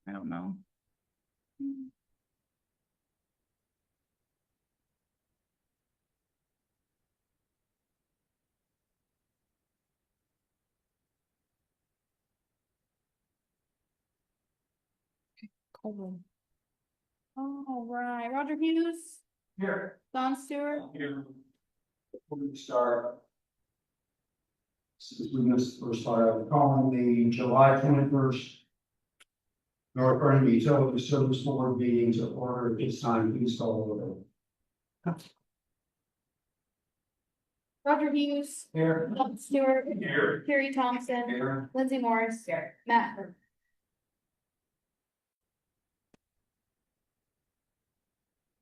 I don't know. Cool. All right, Roger Hughes, Here. Don Stewart. Here. Before we start. Since we missed the first part, I'm calling the July 21st. North Vernon Utility Service Board meeting to order at this time. Please call the roll. Roger Hughes, Here. Don Stewart, Here. Carrie Thompson, Here. Lindsay Morris, Matt.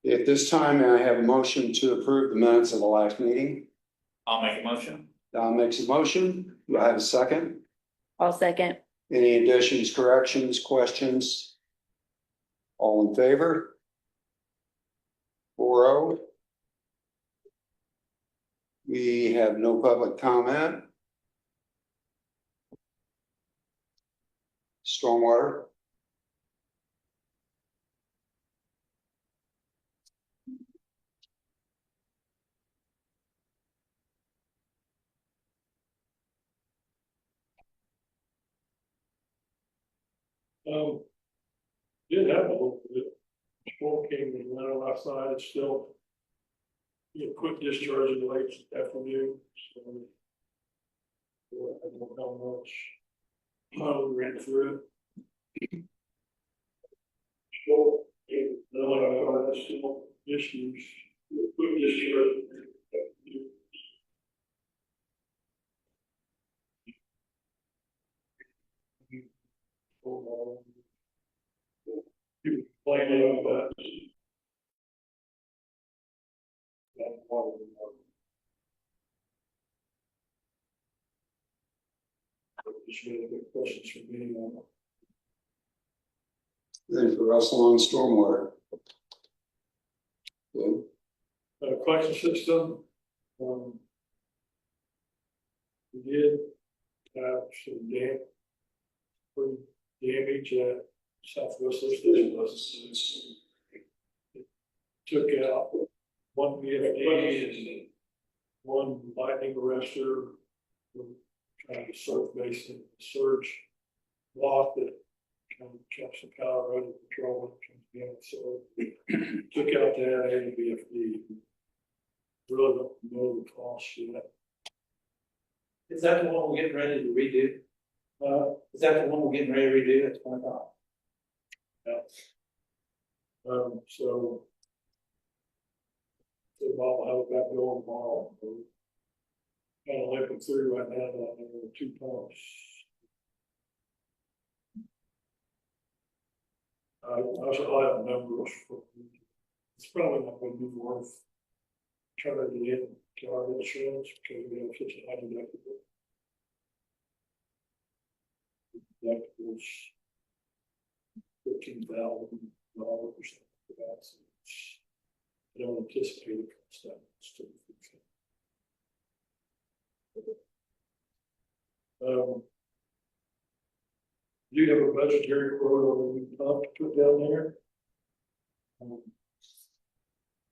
At this time, I have a motion to approve the minutes of the last meeting. I'll make a motion. Don makes a motion. Do I have a second? I'll second. Any additions, corrections, questions? All in favor? 4-0. We have no public comment. Stormwater. Did have a little bit. Smoke came and went on outside, it's still. Quick discharging late afternoon, so. I don't know how much. How we ran through it. So, no, that's still issues. Quick discharge. You complaining about that. Just really good questions for me. Then for Russell on stormwater. Good. Collection system. We did have some damage at Southwest Lift Station. Took out one VFD and one lightning arrestor. Trying to surf basin surge block that kind of kept some power out of control. So took out that and VFD. Really don't know the cost yet. Is that the one we're getting ready to redo? Is that the one we're getting ready to redo? That's what I thought. Yeah. So Bob will have it back going tomorrow. Kind of looking through right now, down there with 2 pumps. I'll have numbers for, it's probably not going to be worth trying to get to our insurance because we have such a high deductible. Deductibles $15,000 or something for that. So I don't anticipate it comes down. Still do you have a budgetary quote on the pump to put down there?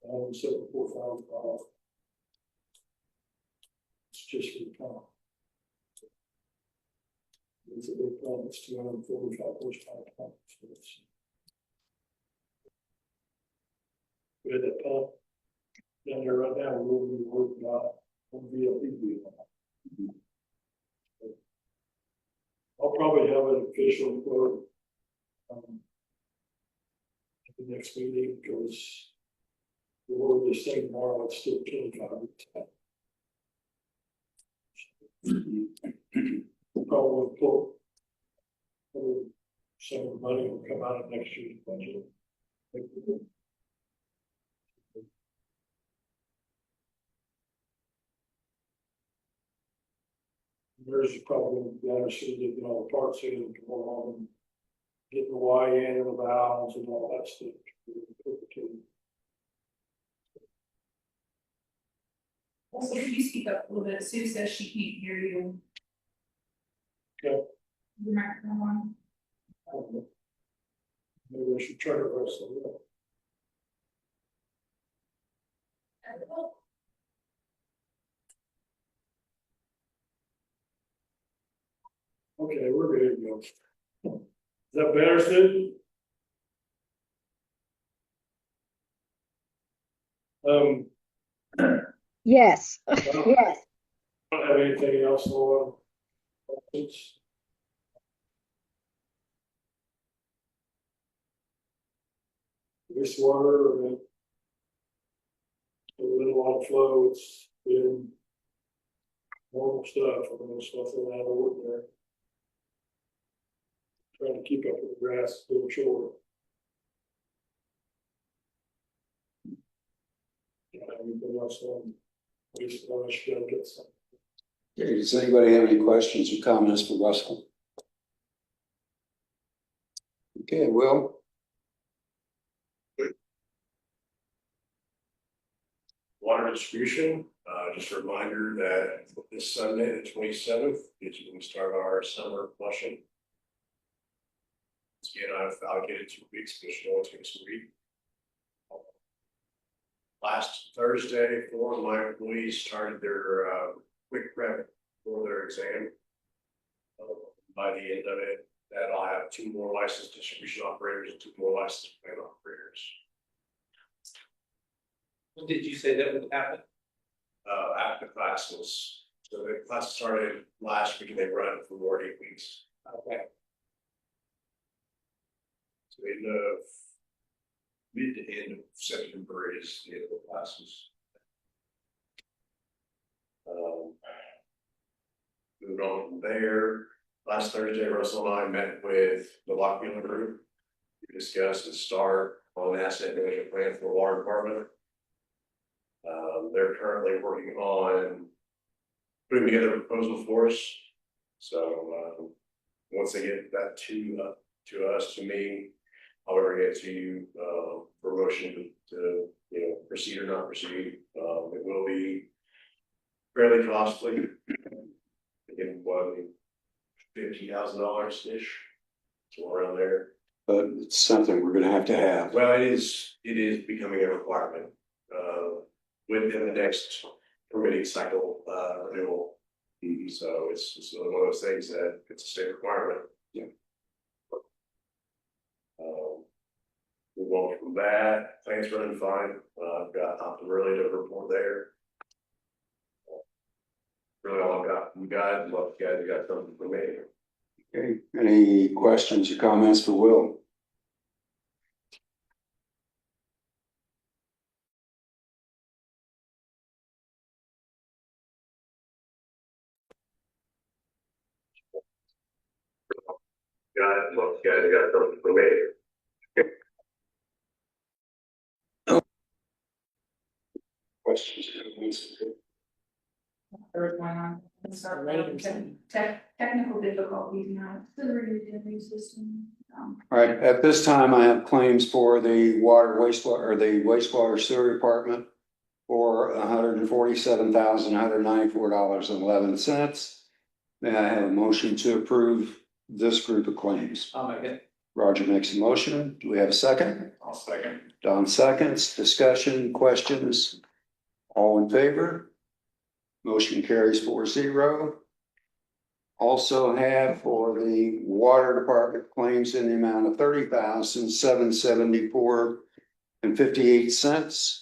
$745. It's just for the pump. It's a big pump, it's 245 horsepower pump. So it's, we had that pump down there right now, we'll be working on one VLP. I'll probably have an official quote at the next meeting because we'll order this thing tomorrow. It's still 25. We'll probably pull some of the money will come out of next year's budget. There's probably better suited to get all the parts in and go on and get the Y in and the valves and all that stuff. Also, could you speak up a little bit? Sue says she can't hear you. Okay. The microphone on. maybe I should try to rest on that. Okay, we're ready to go. Is that better, Sid? Yes. I don't have anything else on. Wastewater, a little on flow, it's been normal stuff, almost nothing out of the ordinary. Trying to keep up with the grass, little short. Anything else on? I should gotta get some. Okay, does anybody have any questions or comments for Russell? Okay, Will? Water distribution, just a reminder that this Sunday, the 27th, is when we start our summer flushing. Again, I've allocated 2 weeks, but it should only take us a week. Last Thursday, 4 of my employees started their quick prep for their exam. By the end of it, that I'll have 2 more licensed distribution operators and 2 more licensed plant operators. When did you say that would happen? After classes, so the class started last week and they run for more 8 weeks. Okay. So the end of mid to end of September is the end of the classes. Moving on from there, last Thursday, Russell and I met with the Lockmuller Group. We discussed and start on an asset management plan for the water department. They're currently working on putting together a proposal for us. So once they get that to us, to me, I'll bring it to you for motion to proceed or not proceed. It will be fairly costly. Again, $50,000 ish, so around there. But it's something we're gonna have to have. Well, it is becoming a requirement within the next permitting cycle renewal. So it's one of those things that it's a state requirement. Yeah. Move on from that, plants running fine. I've got Optimirly to report there. Really all I've got from you guys, what you guys got something for me. Okay, any questions or comments for Will? Guys, what you guys got something for me. Questions or comments? Third one on, let's start with technical difficulties now. The system. All right, at this time, I have claims for the wastewater sewer department for $147,194.11. May I have a motion to approve this group of claims? I'll make it. Roger makes a motion. Do we have a second? I'll second. Don seconds. Discussion, questions? All in favor? Motion carries 4-0. Also have for the water department claims in the amount of $30,774.58.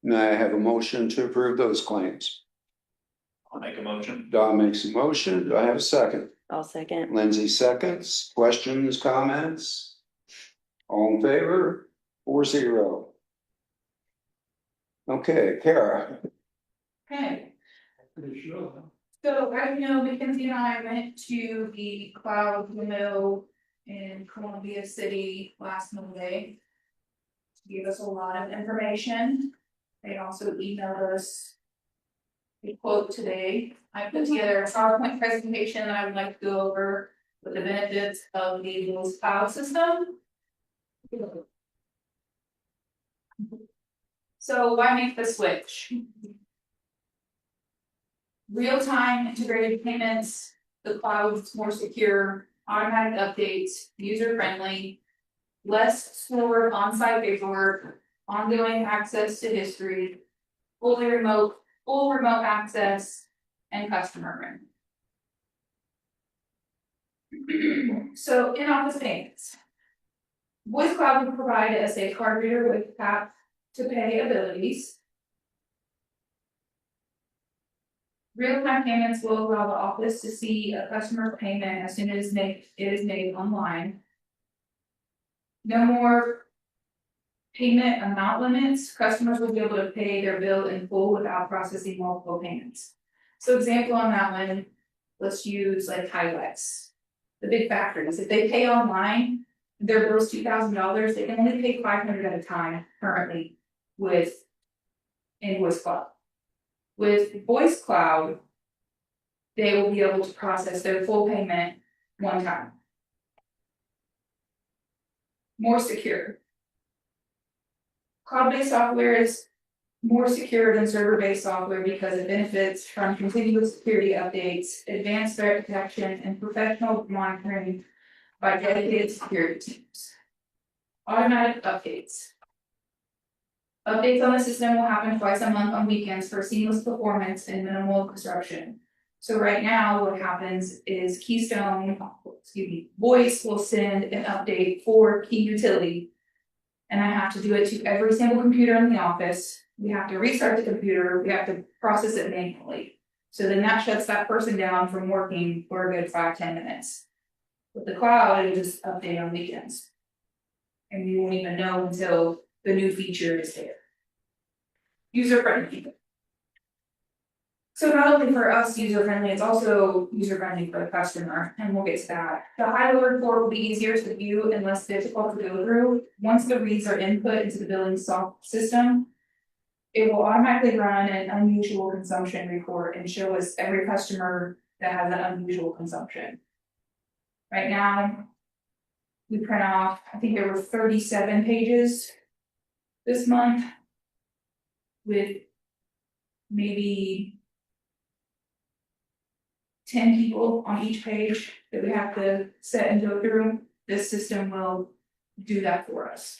May I have a motion to approve those claims? I'll make a motion. Don makes a motion. Do I have a second? I'll second. Lindsay seconds. Questions, comments? All in favor? 4-0. Okay, Kara. Okay, Pretty sure. so as you know, Mackenzie and I went to the cloud mill in Columbia City last Monday. Gave us a lot of information. They also emailed us a quote today. I put together a PowerPoint presentation that I would like to go over with the benefits of the Lowe's cloud system. So why make the switch? Real-time integrated payments, the cloud's more secure, automatic updates, user-friendly. less stored on-site paperwork, ongoing access to history, full remote access, and customer room. So in-office payments. Voice Cloud will provide us a card reader with tap to pay abilities. Real-time payments will allow the office to see a customer payment as soon as it is made online. No more payment amount limits. Customers will be able to pay their bill in full without processing multiple payments. So example on that one, let's use like Highlights. The big factories, if they pay online, their bill's $2,000, they can only pay $500 at a time currently with Voice Cloud. With Voice Cloud, they will be able to process their full payment one time. More secure. Cloud-based software is more secure than server-based software because it benefits from continuous security updates, advanced threat detection, and professional monitoring by dedicated security teams. Automatic updates. Updates on the system will happen twice a month on weekends for seamless performance and minimal disruption. So right now, what happens is Voice will send an update for key utility. And I have to do it to every single computer in the office. We have to restart the computer, we have to process it manually. So then that shuts that person down from working for a good 5-10 minutes. With the cloud, it'll just update on weekends. And you won't even know until the new feature is there. User friendly. So not only for us user friendly, it's also user friendly for the customer, and we'll get to that. The high load report will be easier to view and less difficult to go through. Once the reads are input into the billing system, it will automatically run an unusual consumption report and show us every customer that has an unusual consumption. Right now, we print off, I think there were 37 pages this month with maybe 10 people on each page that we have to set and go through. This system will do that for us.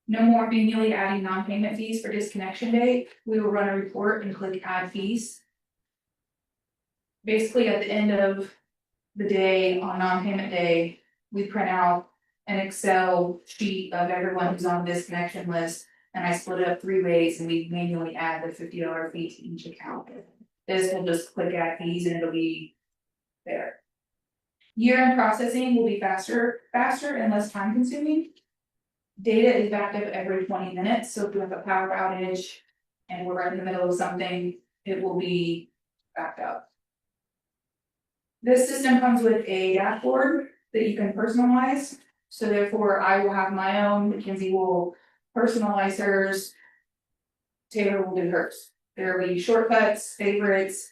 No more manually adding non-payment fees for disconnection date. We will run a report and click add fees. Basically, at the end of the day, on non-payment day, we print out an Excel sheet of everyone who's on the disconnection list. And I split it up 3 ways and we manually add the $50 fee to each account. This will just click add fees and it'll be there. Year-end processing will be faster and less time consuming. Data is backed up every 20 minutes, so if we have a power outage and we're right in the middle of something, it will be backed up. This system comes with a dashboard that you can personalize. So therefore I will have my own, Mackenzie will personalize hers, Taylor will do hers. There will be shortcuts, favorites,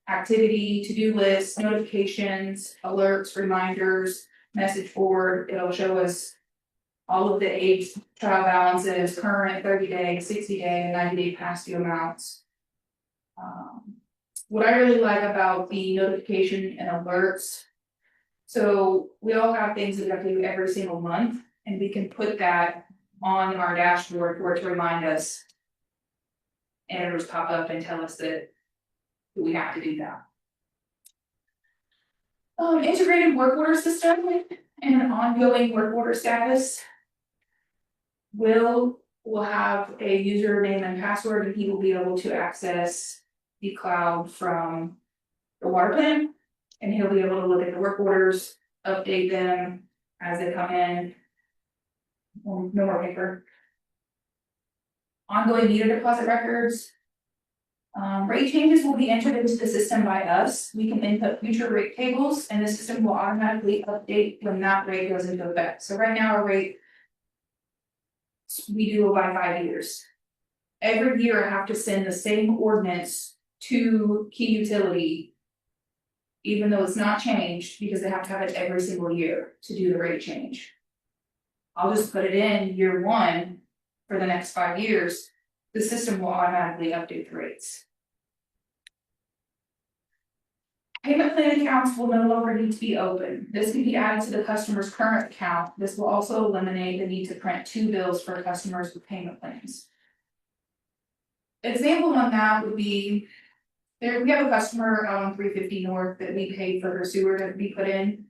activity, to-do lists, notifications, alerts, reminders, message board. It'll show us all of the age trial balances, current 30-day, 60-day, and 90-day past due amounts. What I really like about the notification and alerts, so we all have things that we have to do every single month, and we can put that on our dashboard for it to remind us. And it'll just pop up and tell us that we have to do that. Integrated work order system and an ongoing work order status. Will have a username and password, and he will be able to access the cloud from the water plant, and he'll be able to look at the work orders, update them as they come in. No more paper. Ongoing meter deposit records. Rate changes will be entered into the system by us. We can input future rate tables, and the system will automatically update when that rate goes into effect. So right now our rate, we do it by 5 years. Every year I have to send the same ordinance to key utility, even though it's not changed, because they have to have it every single year to do the rate change. I'll just put it in year 1 for the next 5 years. The system will automatically update the rates. Payment plan accounts will no longer need to be open. This can be added to the customer's current account. This will also eliminate the need to print 2 bills for customers with payment plans. Example on that would be, we have a customer on 350 North that we paid for her sewer to be put in.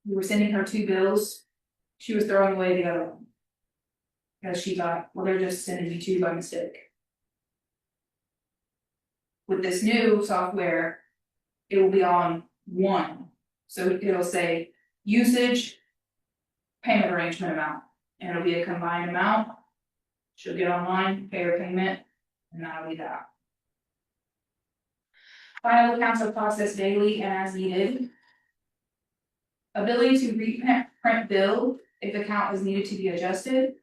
We were sending her 2 bills. She was throwing away the other one. Because she thought, well, they're just sending me 2 by mistake. With this new software, it will be on one. So it'll say usage, payment arrangement amount, and it'll be a combined amount. She'll get online, pay her payment, and that'll be that. Final accounts are processed daily and as needed. Ability to reprint bill if account is needed to be adjusted.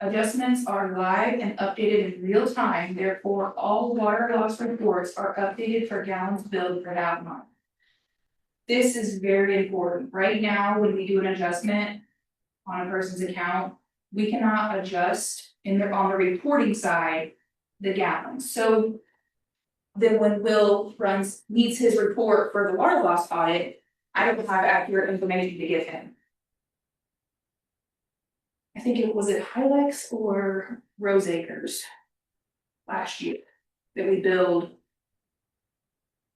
Adjustments are live and updated in real time, therefore all water loss reports are updated for gallons billed for that month. This is very important. Right now, when we do an adjustment on a person's account, we cannot adjust on the reporting side, the gallons. So then when Will needs his report for the water loss audit, I don't have accurate information to give him. I think it was Hilex or Rose Acres last year that we billed.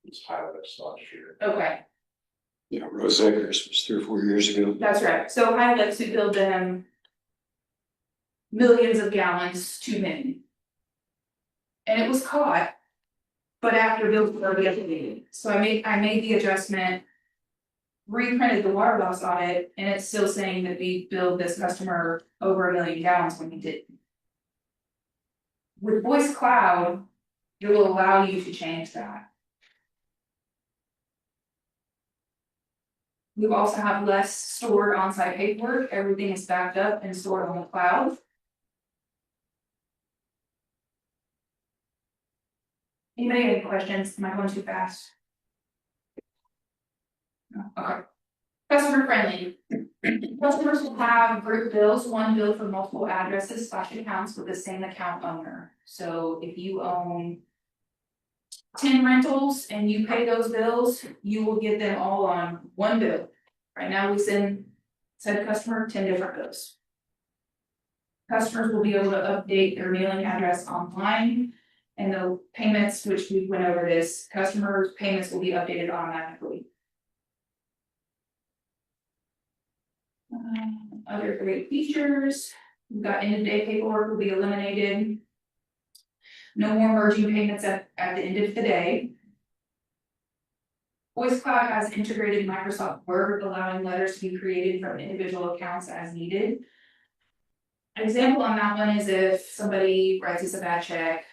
It's highlights last year. Okay, Yeah, Rose Acres was 3 or 4 years ago. that's right. So Hilex, we billed them millions of gallons too many. And it was caught, but after bills were already updated. So I made the adjustment, reprinted the water loss audit, and it's still saying that we billed this customer over 1 million gallons when we didn't. With Voice Cloud, it will allow you to change that. We also have less stored on-site paperwork. Everything is backed up and stored on the cloud. Anybody have any questions? Am I going too fast? No? Okay. Customer friendly. Customers will have group bills, one bill for multiple addresses / accounts with the same account owner. So if you own 10 rentals and you pay those bills, you will get them all on one bill. Right now we send said customer 10 different bills. Customers will be able to update their mailing address online, and the payments, which we went over this, customers' payments will be updated automatically. Other great features, we've got end of day paperwork will be eliminated. No more merging payments at the end of the day. Voice Cloud has integrated Microsoft Word, allowing letters to be created from individual accounts as needed. An example on that one is if somebody writes us a bad check,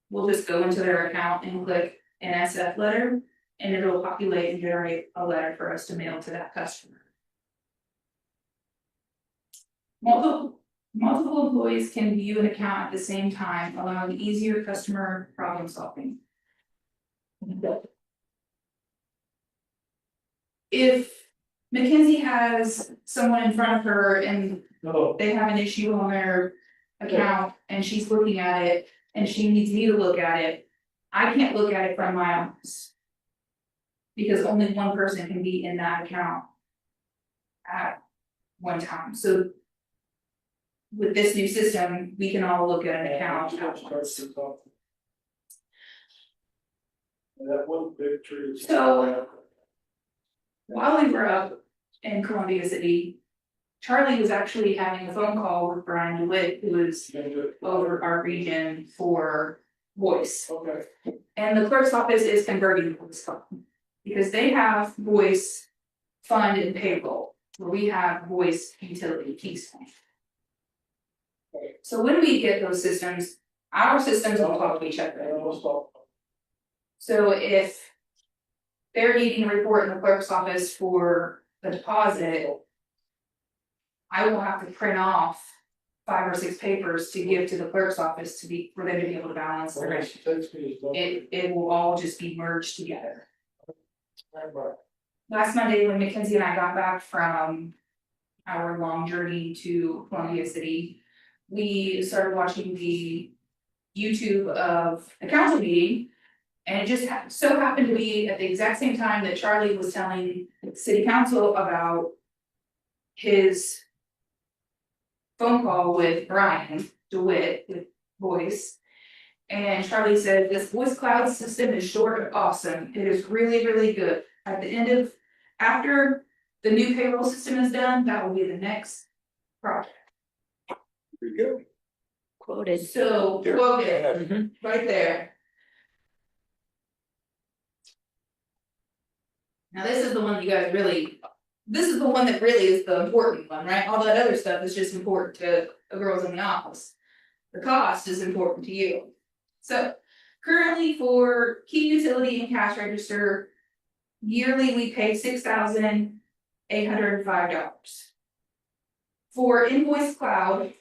we'll just go into their account and click an SF letter, and it'll populate and generate a letter for us to mail to that customer. Multiple employees can view an account at the same time, allowing easier customer problem solving. If Mackenzie has someone in front of her and No, they have an issue on their account and she's looking at it and she needs me to look at it, I can't look at it from my office. Because only one person can be in that account at one time. So with this new system, we can all look at an account at once. that one big tree. So while we were up in Columbia City, Charlie was actually having a phone call with Brian DeWitt, who is over our region for voice. Okay. And the clerk's office is converting to voice fund. Because they have voice fund and payroll, where we have voice utility keys. So when we get those systems, our systems will talk to each other. So if they're needing a report in the clerk's office for the deposit, I will have to print off 5 or 6 papers to give to the clerk's office for them to be able to balance the rest. It will all just be merged together. Last Monday, when Mackenzie and I got back from our long journey to Columbia City, we started watching the YouTube of the council meeting, And it just so happened to be at the exact same time that Charlie was telling city council about his phone call with Brian DeWitt with voice. And Charlie said, this voice cloud system is short of awesome. It is really, really good. At the end of, after the new payroll system is done, that will be the next project. There you go. Quoted. So, There. quoted, right there. Now, this is the one you guys really, this is the one that really is the important one, right? All that other stuff is just important to the girls in the office. The cost is important to you. So currently for key utility and cash register, yearly we pay $6,805. For invoice cloud,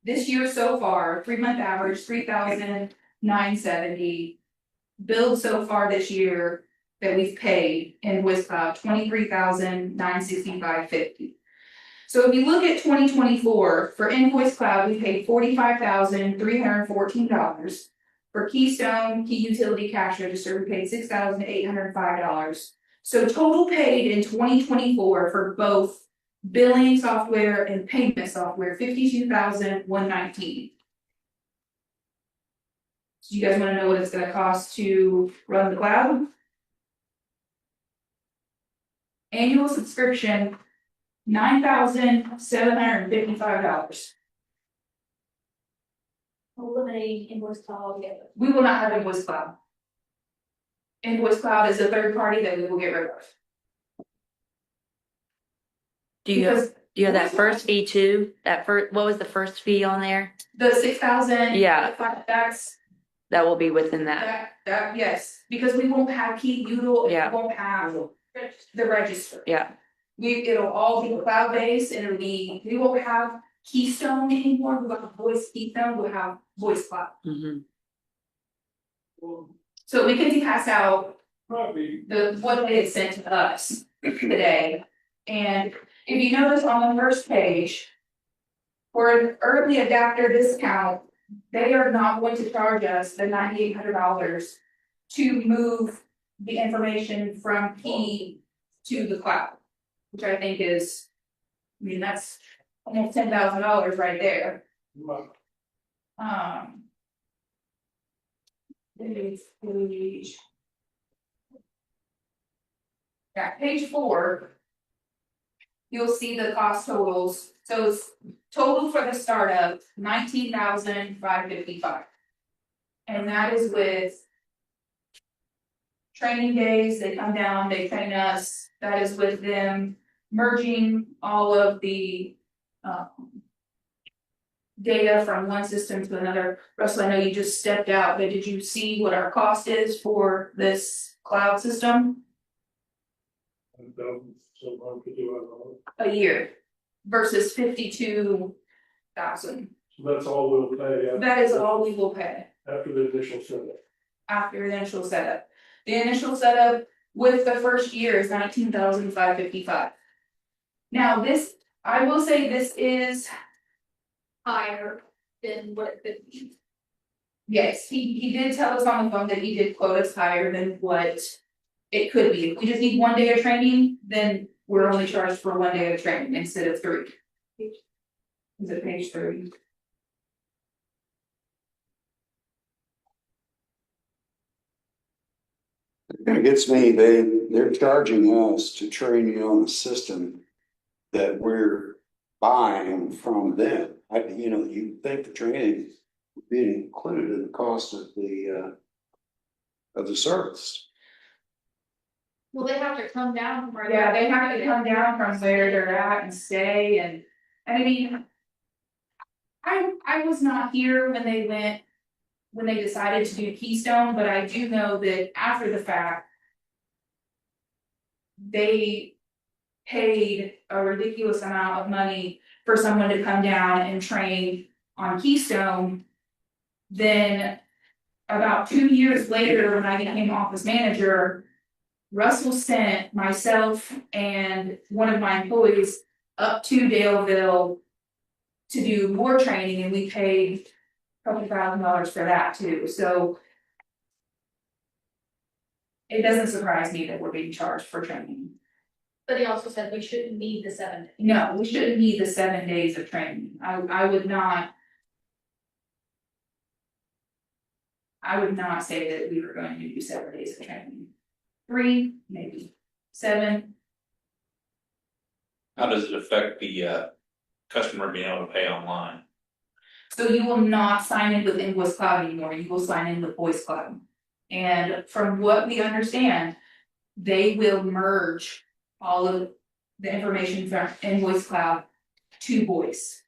this year so far, 3-month average, $3,970. Billed so far this year that we've paid invoice cloud, $23,965.50. So if you look at 2024, for invoice cloud, we paid $45,314. For Keystone, key utility cash register, we paid $6,805. So total paid in 2024 for both billing software and payment software, $52,119. So you guys wanna know what it's gonna cost to run the cloud? Annual subscription, $9,755. Eliminating invoice cloud altogether. We will not have invoice cloud. Invoice cloud is a third party that we will get rid of. Do you have, Because do you have that first fee too? That first, what was the first fee on there? the 6,000. Yeah. That's, That will be within that. yes, because we won't have key util, Yeah. we won't have the register. Yeah. It'll all be cloud based and we won't have Keystone anymore, we'll have voice Keystone, we'll have voice cloud. Mhm. So we can pass out Probably, what they had sent to us today. And if you notice on the first page, for an early adapter discount, they are not going to charge us the $9,800 to move the information from key to the cloud, which I think is, I mean, that's almost $10,000 right there. Page. Yeah, page 4. You'll see the cost totals, so it's total for the startup, $19,555. And that is with training days, they come down, they train us, that is with them merging all of the data from one system to another. Russell, I know you just stepped out, but did you see what our cost is for this cloud system someone could do it. a year versus 52,000? So that's all we'll pay That is all we will pay after the initial setup. after the initial setup. The initial setup with the first year is $19,555. Now this, I will say this is Higher than what it could be. yes, he did tell us on the phone that he did quote us higher than what it could be. If we just need 1 day of training, then we're only charged for 1 day of training instead of 3. Is it page 3? It kind of gets me, they're charging us to train you on a system that we're buying from them. You think the training would be included in the cost of the service. Well, they have to come down from where. Yeah, they have to come down from where they're at and stay and I mean. I was not here when they decided to do Keystone, but I do know that after the fact. They paid a ridiculous amount of money for someone to come down and train on Keystone. Then about 2 years later, when I became office manager, Russell sent myself and one of my employees up to Daleville to do more training, and we paid a couple $1,000s for that too. So It doesn't surprise me that we're being charged for training. But he also said we shouldn't need the 7 days. No, we shouldn't need the 7 days of training. I would not. I would not say that we were going to do 7 days of training. 3, maybe 7. How does it affect the customer being able to pay online? So you will not sign in with Invoice Cloud anymore, you will sign in with Voice Cloud. And from what we understand, they will merge all of the information from Invoice Cloud to Voice.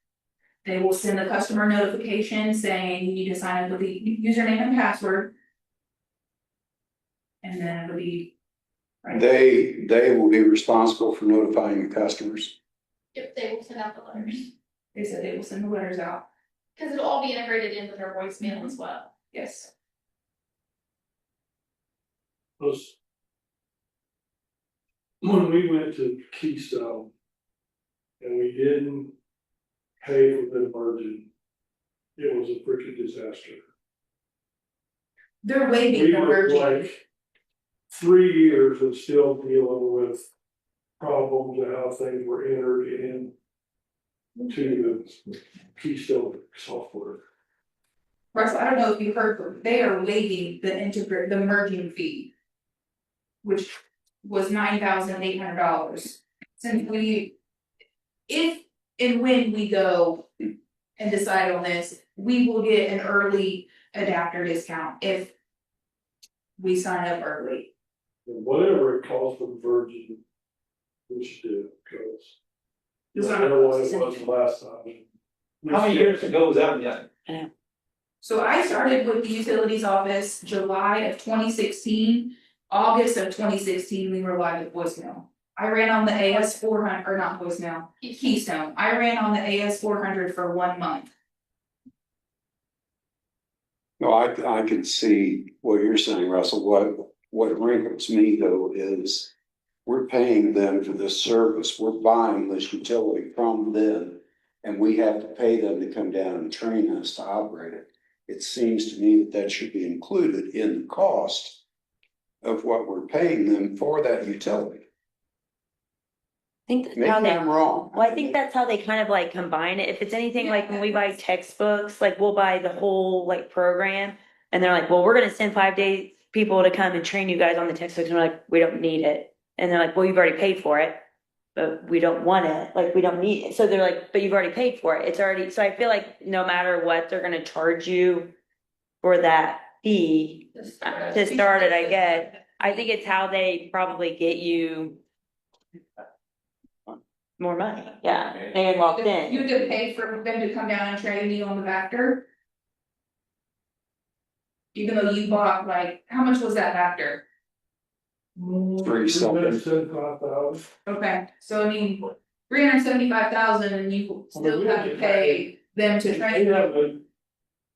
They will send a customer notification saying you need to sign up with the username and password. And then it'll be. right. They will be responsible for notifying the customers. If they will send out the letters, They said they will send the letters out, because it'll all be integrated into their voicemail as well. yes. Was. When we went to Keystone. And we didn't pay for the merging. It was a freaking disaster. They're waiving We the were merging. like 3 years and still dealing with problems of how things were entered in to the Keystone software. Russell, I don't know if you heard, but they are waiving the merging fee. Which was $9,800. Since if and when we go and decide on this, we will get an early adapter discount if we sign up early. And whatever it costs for the Virgin, we should do it, because. It's I not- know what it was last time. How many years ago was that yet? So I started with the utilities office July of 2016, August of 2016, we were live with voicemail. I ran on the AS 400, or not voicemail, Keystone, I ran on the AS 400 for 1 month. No, I can see what you're saying, Russell. What wrinkles me though is we're paying them for this service. We're buying this utility from them. And we have to pay them to come down and train us to operate it. It seems to me that should be included in the cost of what we're paying them for that utility. I think that's how Maybe they, I'm wrong. well, I think that's how they kind of like combine it. If it's anything like when we buy textbooks, like we'll buy the whole like program. And they're like, well, we're gonna send 5 days people to come and train you guys on the textbooks. And we're like, we don't need it. And they're like, well, you've already paid for it. But we don't want it, like, we don't need it. So they're like, but you've already paid for it. It's already, so I feel like no matter what, they're gonna charge you for that fee to start it, I guess. I think it's how they probably get you more money. Yeah, they walked You in. have to pay for them to come down and train you on the Vector. Even though you bought like, how much was that Vector? 3 something. 75,000. Okay, so I mean, 375,000 and you still have to pay them to train you.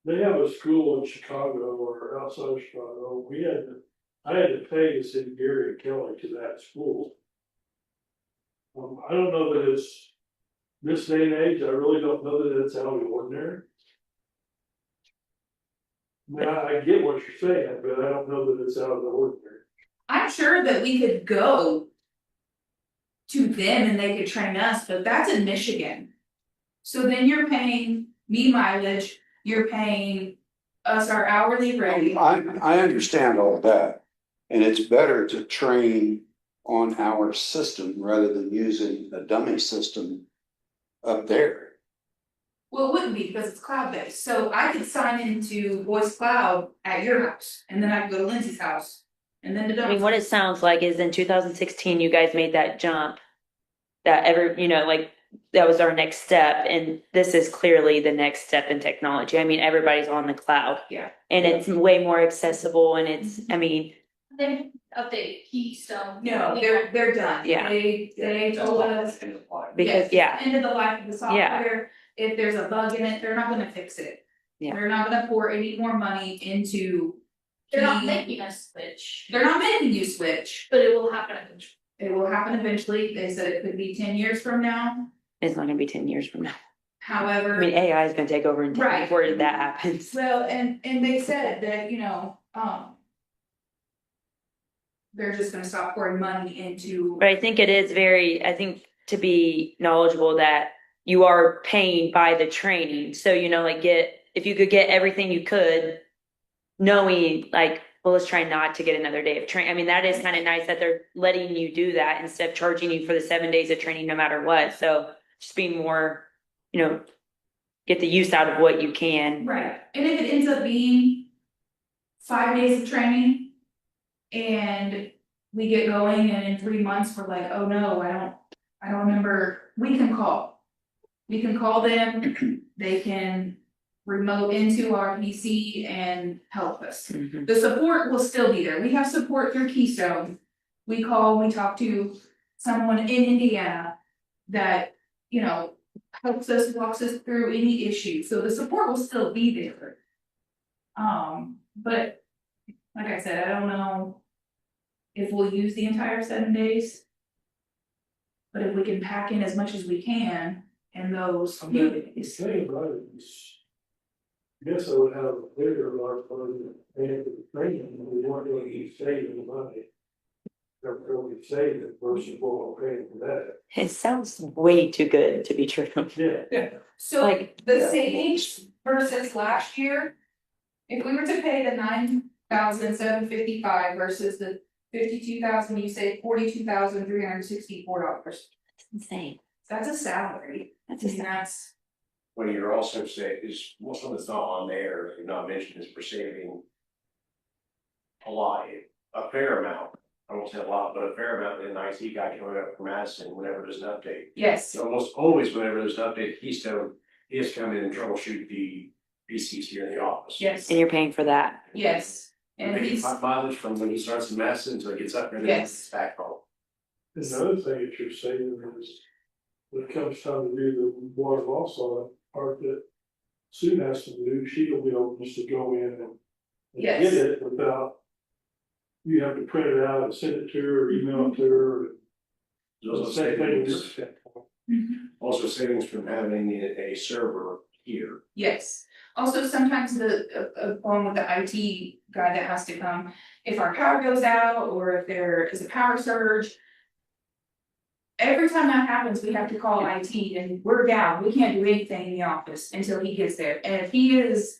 They have a school in Chicago or outside of Chicago. I had to pay to send Gary and Kelly to that school. I don't know that it's this day and age, I really don't know that it's out of the ordinary. I mean, I get what you're saying, but I don't know that it's out of the ordinary. I'm sure that we could go to them and they could train us, but that's in Michigan. So then you're paying me mileage, you're paying us our hourly rate. I understand all of that. And it's better to train on our system rather than using a dummy system up there. Well, it wouldn't be because it's cloud-based, so I could sign into Voice Cloud at your house, and then I could go to Lindsay's house. And then to I mean, what it sounds like is in 2016, you guys made that jump. That like, that was our next step, and this is clearly the next step in technology. I mean, everybody's on the cloud. Yeah. And it's way more accessible, and it's, I mean, They update Keystone. No, they're done. Yeah. They told us. because, Yes, yeah, End of the life of the software, if there's a bug in it, they're not gonna fix it. Yeah. They're not gonna pour any more money into. They're not the- making us switch, They're not making you switch, but it will happen eventually. it will happen eventually, they said it could be 10 years from now, it's not gonna be 10 years from now. however. I mean, AI is gonna take over in 10 Right. before that happens. Well, and they said that, they're just gonna stop pouring money into. But I think it is I think to be knowledgeable that you are paying by the training. So, like if you could get everything you could, knowing like, well, let's try not to get another day of training. I mean, that is kind of nice that they're letting you do that instead of charging you for the 7 days of training no matter what. So just being more, get the use out of what you can. Right, and if it ends up being 5 days of training and we get going and in 3 months, we're like, oh no, I don't remember, we can call. We can call them, they can remote into our PC and help us. Mhm. The support will still be there, we have support through Keystone. We call, we talk to someone in Indiana that, helps us, walks us through any issues, so the support will still be there. But like I said, I don't know if we'll use the entire 7 days. But if we can pack in as much as we can in those few days. Thing about it is, I guess I would have a bigger large fund and for the training, we weren't really be saving the money. They're really saving it versus what we're paying for that. It sounds way too good to be true. Yeah. So Like- the savings versus last year, if we were to pay the 9,755 versus the 52,000, you say $42,364. That's insane. That's a salary. That's I mean, that's, What you're also saying is, most of it's not on there, you're not mentioning is we're saving a fair amount. I won't say a lot, but a fair amount in an IT guy coming up from Madison whenever there's an update. yes, So almost always whenever there's an update, Keystone, he has to come in and troubleshoot the PCs here in the office. yes, And you're paying for that. yes. And And they he's, mileage from when he starts in Madison until he gets up there and then Yes. it's back home. Another thing that you're saying is, when it comes time to do the water loss audit, part that Sue has to do, she'll be able just to go in and Yes. get it without. You have to print it out and send it to her, or email it to her. Those are Same thing with savings, this. also savings from having a server here. yes. Also, sometimes along with the IT guy that has to come, if our power goes out or if there is a power surge. Every time that happens, we have to call IT and we're down, we can't do anything in the office until he gets there, and if he is.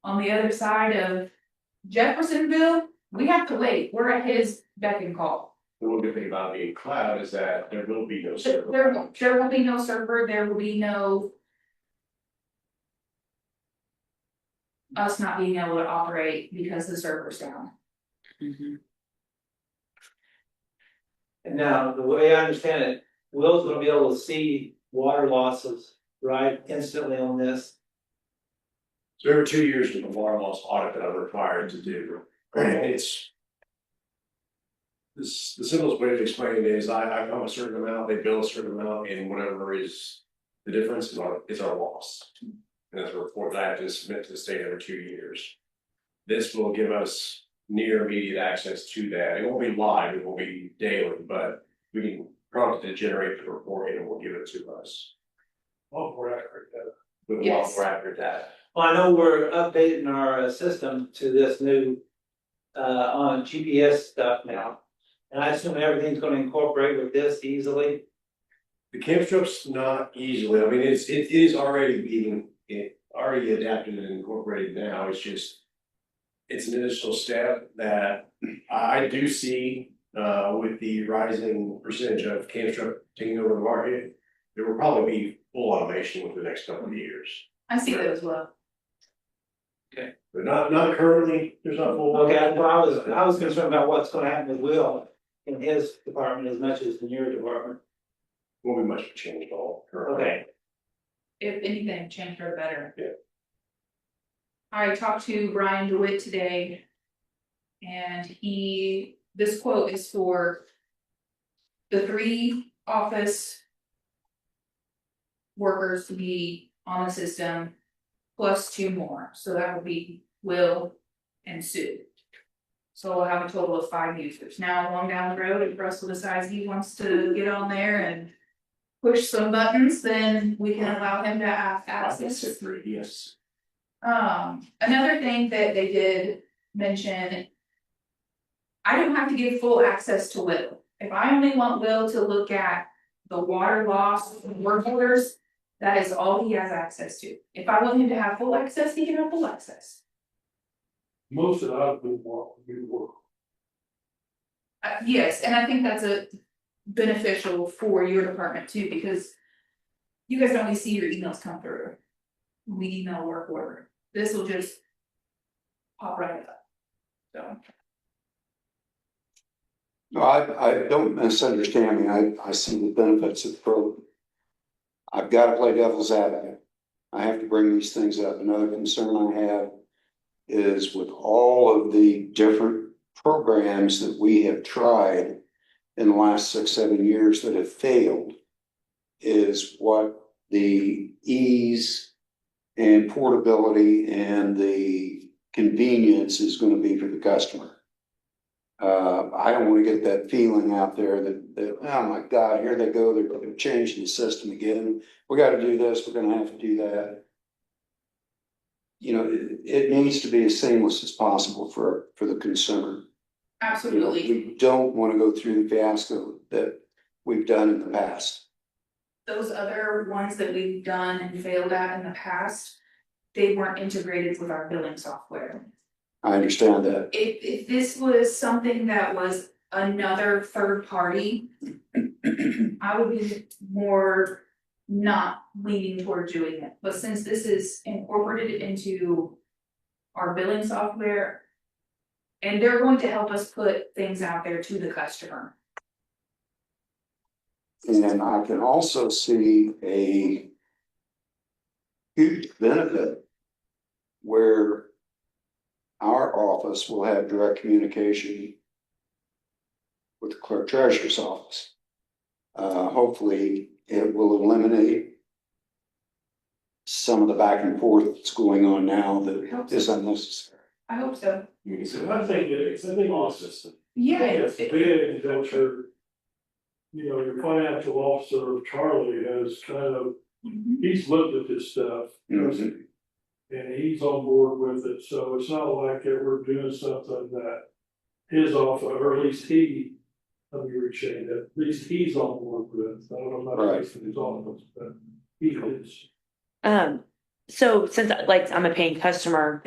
On the other side of Jeffersonville, we have to wait, we're at his beck and call. The one good thing about being cloud is that there will be no server. There will be no server, there will be no. Us not being able to operate because the server's down. Mhm. And now, the way I understand it, Will's gonna be able to see water losses, right, instantly on this. So every 2 years with the water loss audit that I'm required to do, and it's. The simplest way to explain it is I come a certain amount, they bill a certain amount, and whatever is the difference is our loss. And that's a report that I have to submit to the state every 2 years. This will give us near immediate access to that. It won't be live, it will be daily, but we can prompt it to generate the report and it will give it to us. More accurate data. With a lot Yes. more accurate data. Well, I know we're updating our system to this new, on GPS stuff now. And I assume everything's gonna incorporate with this easily. The camp strip's not easily, I mean, it is already already adapted and incorporated now, it's just. It's an initial step that I do see, with the rising percentage of camp strip taking over the market. There will probably be full automation within the next couple of years, I see that as well. but not currently, there's not full. Okay, well, I was concerned about what's gonna happen with Will in his department as much as in your department. Won't be much of a change at all currently. Okay, If anything, change for the better. Yeah. I talked to Brian DeWitt today. And this quote is for. The 3 office. Workers to be on the system. Plus 2 more, so that would be Will and Sue. So we'll have a total of 5 users. Now, along down the road, if Russell decides he wants to get on there and. Push some buttons, then we can allow him to have I think access. so, 3, yes. Another thing that they did mention. I don't have to give full access to Will. If I only want Will to look at the water loss work orders, that is all he has access to. If I want him to have full access, he can have full access. Most of I've been walking, work. Yes, and I think that's a beneficial for your department too, because you guys don't always see your emails come through. We email work order. This will just pop right up. So. No, I don't misunderstand me. I see the benefits of the program. I've got to play devil's advocate. I have to bring these things up. Another concern I have is with all of the different programs that we have tried in the last 6, 7 years that have failed, is what the ease and portability and the convenience is going to be for the customer. I don't want to get that feeling out there that, oh my God, here they go, they're going to change the system again. We got to do this, we're going to have to do that. You know, it needs to be as seamless as possible for the consumer. You know, Absolutely. we don't want to go through the fiasco that we've done in the past. Those other ones that we've done and failed at in the past, they weren't integrated with our billing software. I understand that. If this was something that was another third party, I would be more not leaning toward doing it. But since this is incorporated into our billing software, and they're going to help us put things out there to the customer. And I can also see a huge benefit where our office will have direct communication with the clerk treasurer's office. Hopefully it will eliminate some of the back and forth that's going on now that is unnecessary. I hope so. So I think it's a big system. Yeah. It's big that your financial officer, Charlie, has kind of, he's looked at this stuff. Mhm. And he's on board with it, so it's not like that we're doing something that his office, or at least let me restate that, at least he's on board with it. I don't know about his office, but he is. So since like I'm a paying customer,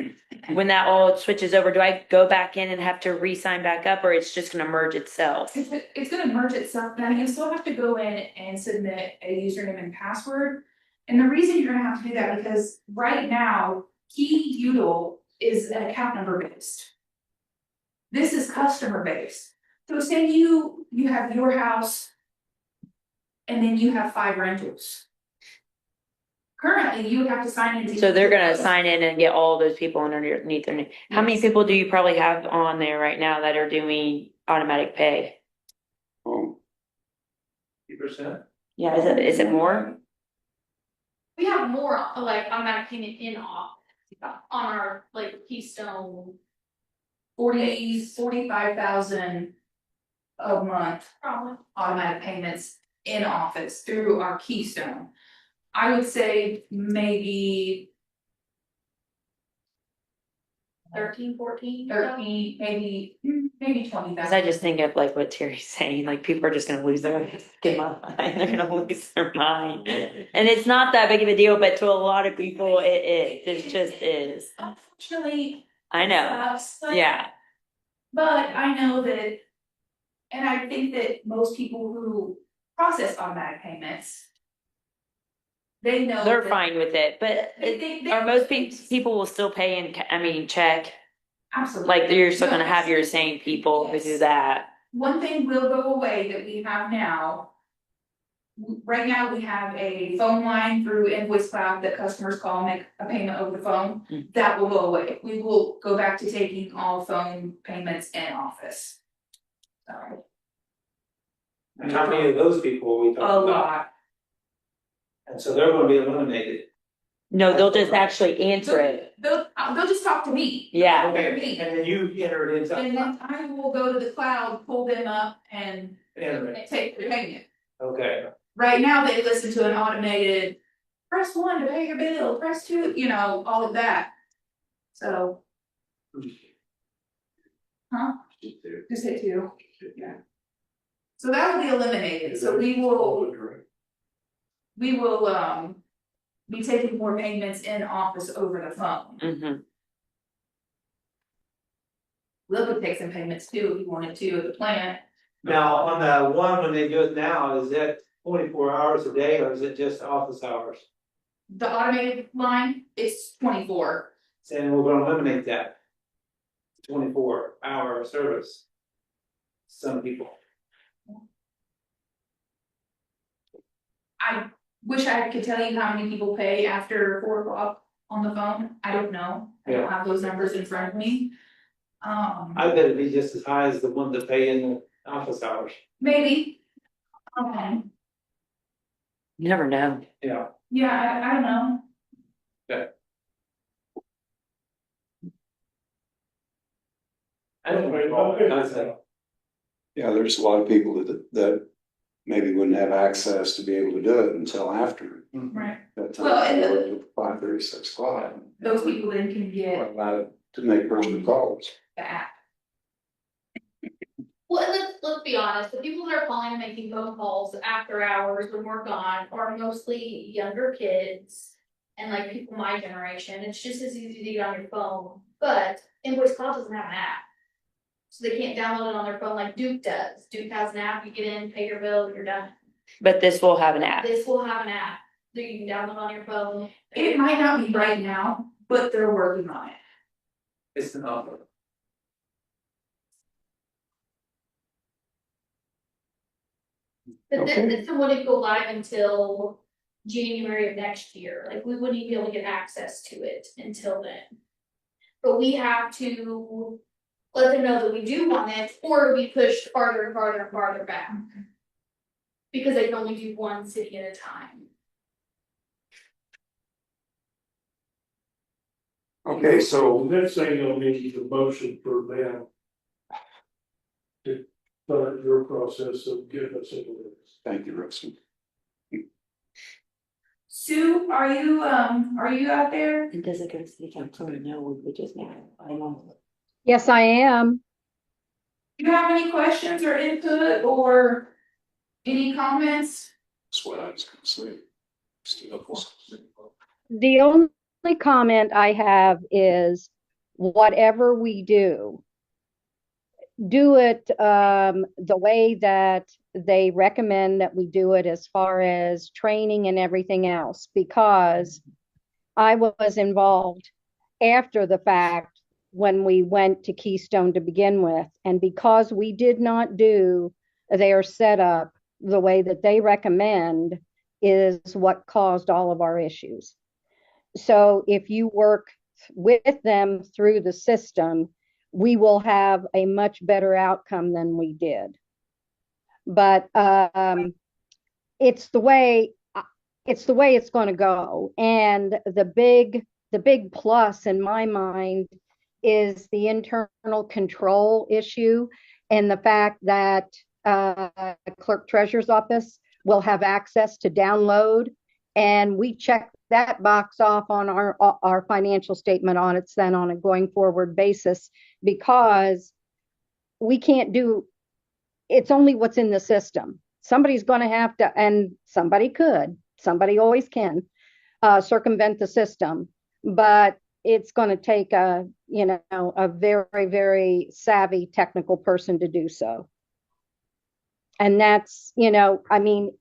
when that all switches over, do I go back in and have to re-sign back up, or it's just gonna merge itself? It's gonna merge itself, now you still have to go in and submit a username and password. And the reason you're gonna have to do that, because right now, key util is an account number based. This is customer based. So say you have your house. And then you have 5 rentals. Currently, you have to sign into. So they're gonna sign in and get all those people underneath their name. How many Yes. people do you probably have on there right now that are doing automatic pay? Oh, 50%. Yeah, is it more? We have more like automatic payment in off on our like Keystone 45,000 a month probably. automatic payments in office through our Keystone. I would say maybe 13, 14. 13, maybe 20,000. Cause I just think of like what Terry's saying, like people are just gonna lose their fucking mind, they're gonna lose their mind. And it's not that big of a deal, but to a lot of people, it just is. Unfortunately. I it know, sucks, but- yeah, But I know that, and I think that most people who process automatic payments. They know. they're that- fine with it, but They- are most people will still pay in, check? Absolutely. Like you're still gonna have Yes. your same people who do that. One thing will go away that we have now. Right now, we have a phone line through Invoice Cloud that customers call, make a payment over the phone. Mm. That will go away. We will go back to taking all phone payments in office. So, And how many of those people are we a talking about? lot. And so they're gonna be eliminated. No, they'll just actually answer it, They'll just talk to me. yeah. They'll Okay, me. and then you enter it And into. then I will go to the cloud, pull them up and Enter it. take the payment. Okay, Right now, they listen to an automated, press 1 to pay your bill, press 2, all of that. So. Huh? Just hit two, yeah. So that will be eliminated, so we will, be taking more payments in office over the phone. Mhm. We'll could take some payments too, if you wanted to, at the plant. Now, on the one, when they do it now, is that 24 hours a day or is it just office hours? The automated line is 24. Saying we're gonna eliminate that. 24-hour service. Some people. I wish I could tell you how many people pay after 4 o'clock on the phone, I don't know, I don't have those numbers in front of me. I bet it'd be just as high as the one that pay in the office hours. Maybe. You never know. Yeah. Yeah, I don't know. I don't know. Yeah, there's a lot of people that maybe wouldn't have access to be able to do it until after Right. that time. Well, and 5:30, 6 o'clock. those people then can get Allowed to make personal calls. the app. Well, and let's be honest, the people that are calling and making phone calls after hours when we're gone are mostly younger kids. And like people my generation, it's just as easy to get on your phone, but Invoice Cloud doesn't have an app. So they can't download it on their phone like Duke does. Duke has an app, you get in, pay your bill, you're done. But this will have an app. This will have an app that you can download on your phone. It might not be right now, but they're working on it. It's an offer. But Okay. this wouldn't go live until January of next year, like we wouldn't even be able to get access to it until then. But we have to let them know that we do want it, or it'll be pushed farther and farther and farther back. Because they can only do one city at a time. Okay, so The next thing you'll need is a motion for them to start your process of getting us into this. thank you, Rustin. Sue, are you out there? And does it go to city council? No, we just now. I know. Yes, I am. Do you have any questions or input or any comments? That's what I was gonna say. The only comment I have is whatever we do it the way that they recommend that we do it as far as training and everything else, because I was involved after the fact when we went to Keystone to begin with. And because we did not do their setup the way that they recommend is what caused all of our issues. So if you work with them through the system, we will have a much better outcome than we did. But it's the way it's going to go. And the big plus in my mind is the internal control issue and the fact that clerk treasurer's office will have access to download, and we check that box off on our financial statement audits then on a going forward basis, because we can't do, it's only what's in the system. Somebody's going to have to, and somebody always can circumvent the system, but it's going to take a very, very savvy technical person to do so. And that's, I mean,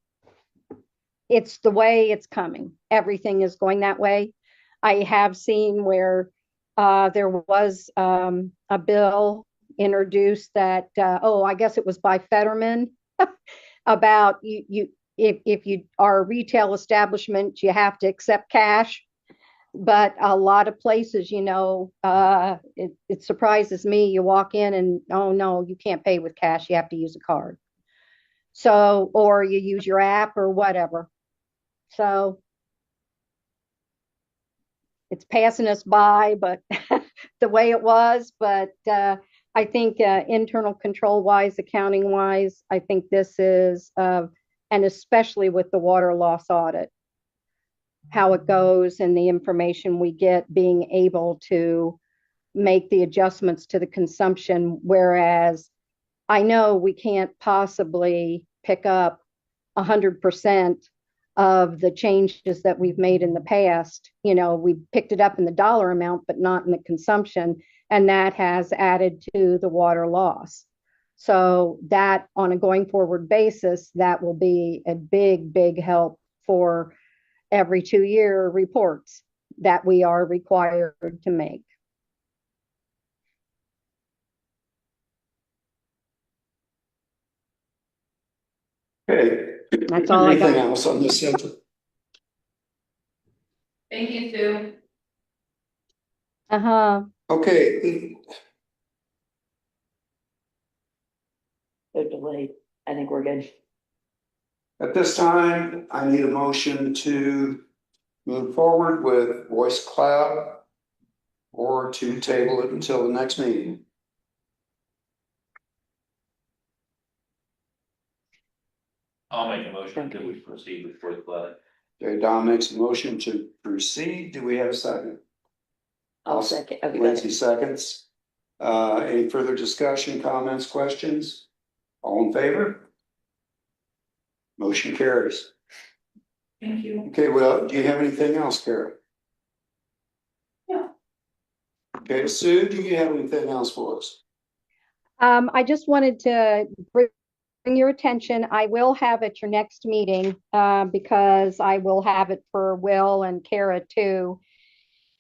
it's the way it's coming. Everything is going that way. I have seen where there was a bill introduced that, I guess it was by Fetterman, about if you are a retail establishment, you have to accept cash. But a lot of places, it surprises me. You walk in and, oh no, you can't pay with cash. You have to use a card. So, or you use your app or whatever. So it's passing us by, but the way it was, but I think internal control wise, accounting wise, I think this is, and especially with the water loss audit, how it goes and the information we get, being able to make the adjustments to the consumption, whereas I know we can't possibly pick up 100% of the changes that we've made in the past. You know, we picked it up in the dollar amount, but not in the consumption, and that has added to the water loss. So that on a going forward basis, that will be a big, big help for every 2-year reports that we are required to make. Okay. That's all I got. Anything else on this subject? Thank you, Sue. Uh-huh. Okay, They're delayed. I think we're good. at this time, I need a motion to move forward with voice cloud or to table it until the next meeting. I'll make a motion that we proceed with fourth flood. Okay, Don makes a motion to proceed. Do we have a second? I'll second. Okay, go Lindsay ahead. seconds. Any further discussion, comments, questions? All in favor? Motion carries. Thank you. Okay, well, do you have anything else, Carol? No. Okay, Sue, do you have anything else for us? I just wanted to bring your attention. I will have at your next meeting, because I will have it for Will and Kara too,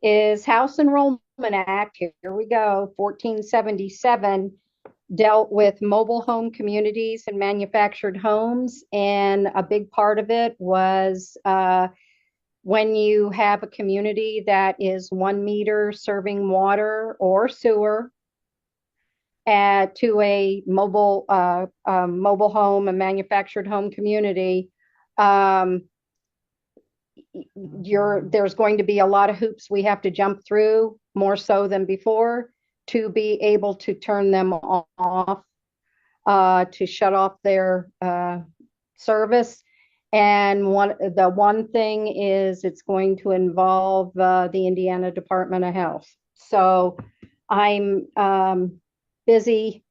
is House Enrollment Act. Here we go, 1477 dealt with mobile home communities and manufactured homes. And a big part of it was when you have a community that is 1 meter serving water or sewer to a mobile home, a manufactured home community, there's going to be a lot of hoops we have to jump through, more so than before, to be able to turn them off, to shut off their service. And the one thing is it's going to involve the Indiana Department of Health. So I'm busy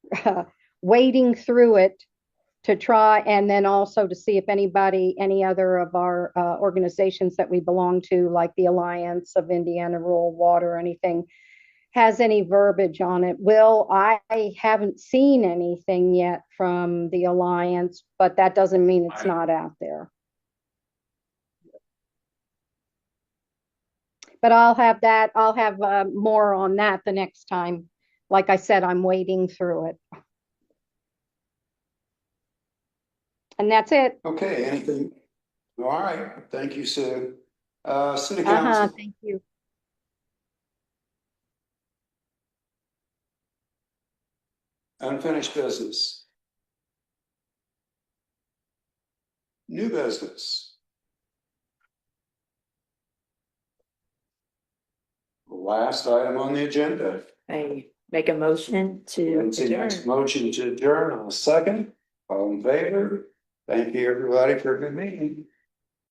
wading through it to try, and then also to see if any other of our organizations that we belong to, like the Alliance of Indiana Rural Water or anything, has any verbiage on it. Will, I haven't seen anything yet from the Alliance, but that doesn't mean it's not out there. But I'll have more on that the next time. Like I said, I'm wading through it. And that's it. Okay, anything? All right, thank you, Sue. City Council. Thank you. Unfinished business. New business. Last item on the agenda. I make a motion to Lindsay adjourn. makes motion to adjourn. I'll second. All in favor? Thank you, everybody, for a good meeting.